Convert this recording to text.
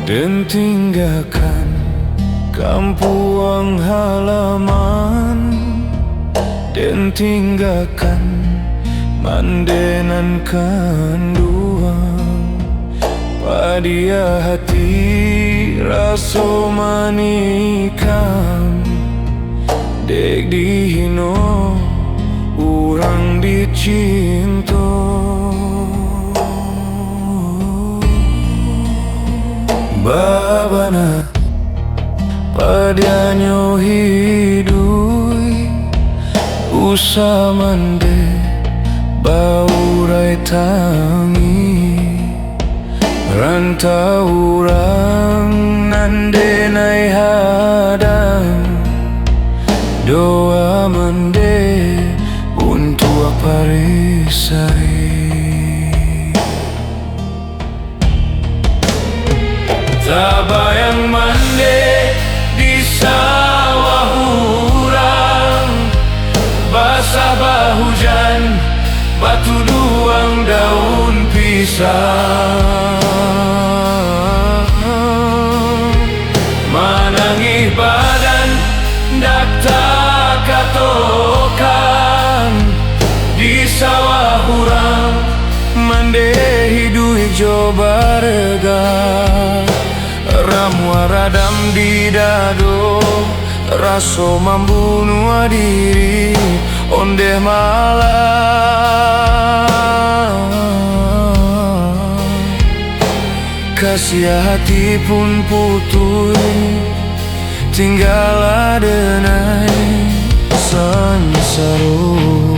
Dan tinggalkan kampung halaman, dan tinggalkan mandenan kanduang. Padia hati raso manikam, dek dihino urang dicinto. Babana padanya hidui usamande baurai tangi rantau urang nande nai hadang doa mande untuk parisai. Tabayang mande di sawah urang, basah bahujan, batu duang daun pisang. Manangih badan dak tak katokan di sawah urang, mande hidup coba rega. Ramuaradam di dado, raso membunuh diri, ondeh malam. Kasih hati pun putui, tinggal adenai sansaru.